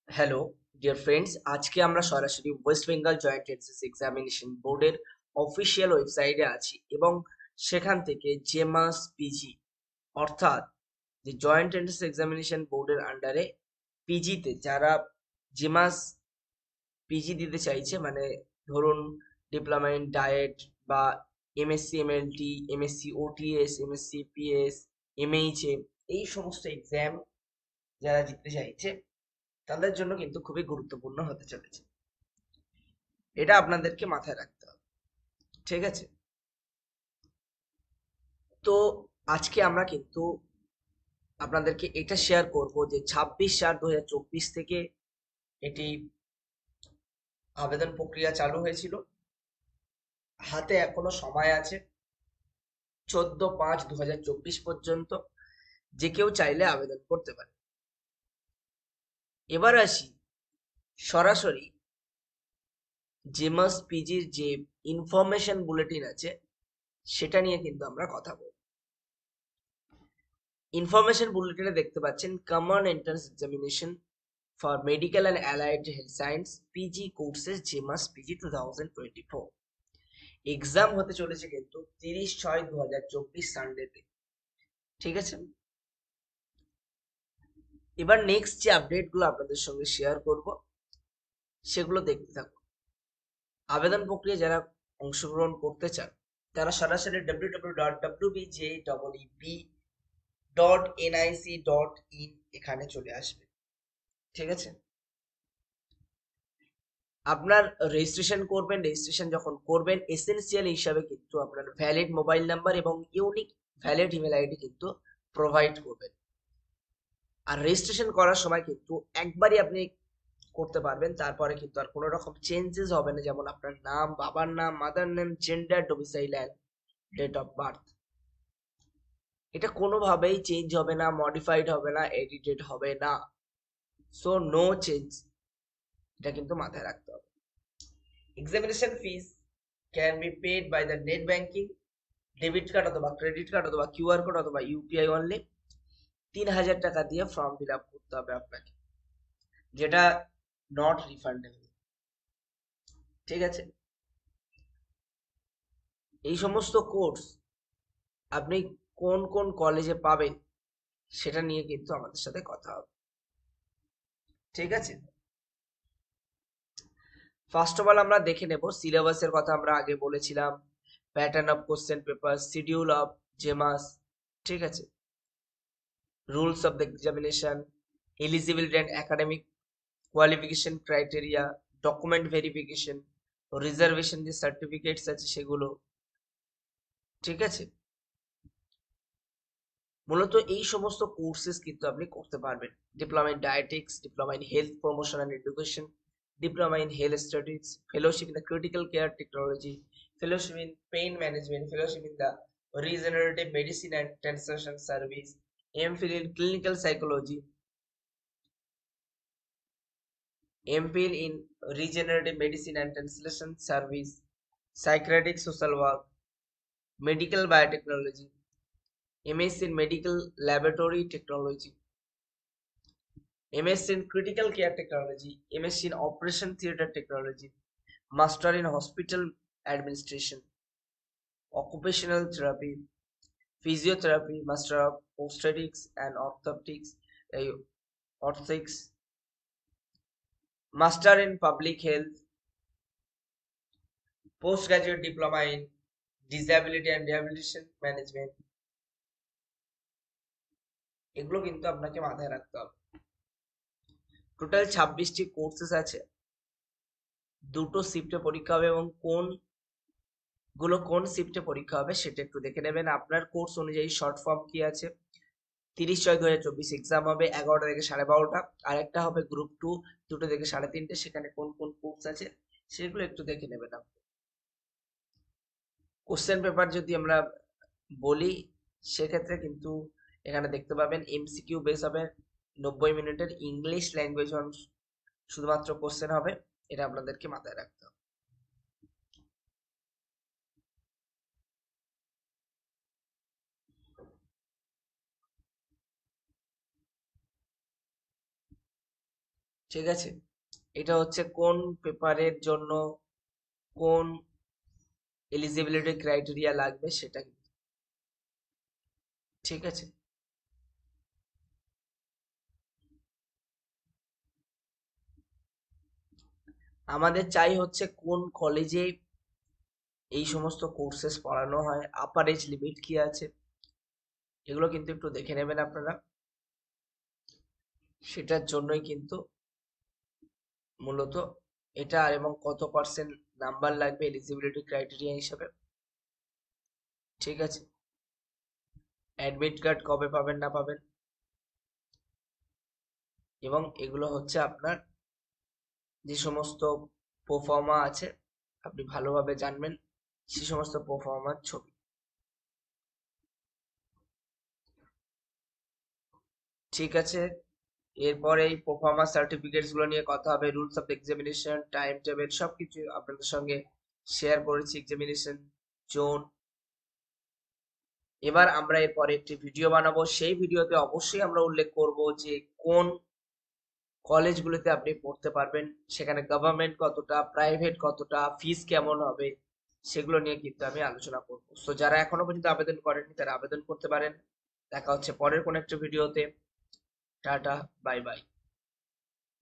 Hello dear friends, আজকে আমরা সরাসরি West Bengal joint entrance examination বোর্ডের অফিসিয়াল ওয়েবসাইটে আছি এবং সেখান থেকে জেমাস পিজি অর্থাৎ যে জয়েন্ট এন্ট্রান্স এক্সামিনেশন বোর্ডের আন্ডারে পিজিতে যারা জেমাস পিজি দিতে চাইছে, মানে ধরুন ডিপ্লোমা ইন ডায়েট বা MSc MLT, MSc OTS, MSc PS, MHA, এই সমস্ত এক্সাম যারা দিতে চাইছে তাদের জন্য কিন্তু খুবই গুরুত্বপূর্ণ হতে চলেছে। এটা আপনাদেরকে মাথায় রাখতে হবে, ঠিক আছে? তো আজকে আমরা কিন্তু আপনাদেরকে এটা শেয়ার করব যে 26/4/2024 থেকে এটি আবেদন প্রক্রিয়া চালু হয়েছিল। হাতে এখনো সময় আছে 14/5/2024 পর্যন্ত, যে কেউ চাইলে আবেদন করতে পারে। এবার আসি সরাসরি জেমাস পিজির যে ইনফরমেশন বুলেটিন আছে সেটা নিয়ে কিন্তু আমরা কথা বলবো। ইনফরমেশন বুলেটিনে দেখতে পাচ্ছেন common entrance examination for medical and allied health science PG courses JEMAS PG 2024 exam হতে চলেছে কিন্তু 30/6/2024 সানডেতে, ঠিক আছে? এবার নেক্সট যে আপডেটগুলো আপনাদের সঙ্গে শেয়ার করব সেগুলো দেখতে থাকুন। আবেদন প্রক্রিয়া যারা অংশগ্রহণ করতে চান তারা সরাসরি www.wbjeb.nic.in এখানে চলে আসবে, ঠিক আছে? আপনার রেজিস্ট্রেশন করবেন, রেজিস্ট্রেশন যখন করবেন এসেনশিয়াল হিসাবে কিন্তু আপনার ভ্যালিড মোবাইল নাম্বার এবং ইউনিক ভ্যালিড ইমেল আইডি কিন্তু প্রোভাইড করবেন। আর রেজিস্ট্রেশন করার সময় কিন্তু একবারই আপনি করতে পারবেন, তারপরে কিন্তু আর কোনো রকম চেঞ্জেস হবে না, যেমন আপনার নাম, বাবার নাম, mother name, gender, domicile and date of birth. এটা কোনোভাবেই চেঞ্জ হবে না, মডিফাইড হবে না, এডিটেড হবে না। সো নো চেঞ্জ, এটা কিন্তু মাথায় রাখতে হবে। Examination fees can be paid by the net banking, debit card অথবা ক্রেডিট কার্ড অথবা কিউআর কোড অথবা ইউপিআই অনলি। 3,000 টাকা দিয়ে ফর্ম ফিল আপ করতে হবে আপনাকে, যেটা নট রিফান্ডেবল, ঠিক আছে? এই সমস্ত কোর্স আপনি কোন কোন কলেজে পাবেন সেটা নিয়ে কিন্তু আমাদের সাথে কথা হবে, ঠিক আছে? ফার্স্ট অফ অল আমরা দেখে নেব সিলেবাসের কথা। আমরা আগে বলেছিলাম pattern of question paper, schedule of JEMAS, ঠিক আছে? Rules of the examination, eligibility and academic qualification criteria, document verification, reservation যে সার্টিফিকেটস আছে সেগুলো, ঠিক আছে? মূলত এই সমস্ত কোর্সেস কিন্তু আপনি করতে পারবেন। Diploma in dietetics, diploma in health promotion and education, diploma in health studies, fellowship in the critical care technology, fellowship in pain management, fellowship in the regenerative medicine and translation service, MPhil in clinical psychology, MPhil in regenerative medicine and translation service, psychiatric social work, medical biotechnology, MSc in Medical Laboratory Technology, MSc in Critical Care Technology, MSc in Operation Theatre Technology, Master in Hospital Administration, Occupational Therapy, Physiotherapy, Master of Obstetrics and Orthoptics, Orthotics, Master in Public Health, Postgraduate Diploma in Disability and Rehabilitation Management। এগুলো কিন্তু আপনাকে মাথায় রাখতে হবে। Total 26টি courses আছে, দুটো শিফটে পরীক্ষা হবে এবং কোন শিফটে পরীক্ষা হবে সেটা একটু দেখে নেবেন। আপনার কোর্স অনুযায়ী শর্ট ফর্ম কি আছে। 30/6/2024 এক্সাম হবে 11টা থেকে 12:30, আর একটা হবে গ্রুপ 2 2টো থেকে 3:30। সেখানে কোন কোন কোর্স আছে সেগুলো একটু দেখে নেবেন আপনি। কোশ্চেন পেপার যদি আমরা বলি সেক্ষেত্রে কিন্তু এখানে দেখতে পাবেন এমসিকিউ বেস হবে, 90 মিনিটের ইংলিশ ল্যাঙ্গুয়েজ শুধুমাত্র কোশ্চেন হবে, এটা আপনাদেরকে মাথায় রাখতে হবে। ঠিক আছে, এটা হচ্ছে কোন পেপারের জন্য কোন এলিজিবিলিটি ক্রাইটেরিয়া লাগবে সেটা কিন্তু। ঠিক আছে, আমাদের চাই হচ্ছে কোন কলেজে এই সমস্ত কোর্সেস পড়ানো হয়, আপার এজ লিমিট কি আছে, এগুলো কিন্তু একটু দেখে নেবেন আপনারা। সেটার জন্যই কিন্তু মূলত এটা, আর এবং কত পার্সেন্ট নাম্বার লাগবে এলিজিবিলিটি ক্রাইটেরিয়া হিসাবে। ঠিক আছে, অ্যাডমিট কার্ড কবে পাবেন না পাবেন, এবং এগুলো হচ্ছে আপনার যে সমস্ত প্রোফর্মা আছে আপনি ভালোভাবে জানবেন, সে সমস্ত প্রোফর্মার ছবি। ঠিক আছে, এরপরে এই পারফরম্যান্স সার্টিফিকেটস গুলো নিয়ে কথা হবে, rules of examination, time table সবকিছু আপনাদের সঙ্গে শেয়ার করেছি, এক্সামিনেশন জোন। এবার আমরা এরপরে একটি ভিডিও বানাবো, সেই ভিডিওতে অবশ্যই আমরা উল্লেখ করব যে কোন কলেজগুলোতে আপনি পড়তে পারবেন, সেখানে গভর্নমেন্ট কতটা, প্রাইভেট কতটা, ফিস কেমন হবে, সেগুলো নিয়ে কিন্তু আমি আলোচনা করবো। সো যারা এখনো পর্যন্ত আবেদন করেননি তারা আবেদন করতে পারেন। দেখা হচ্ছে পরের কোন একটা ভিডিওতে। Tata, bye bye.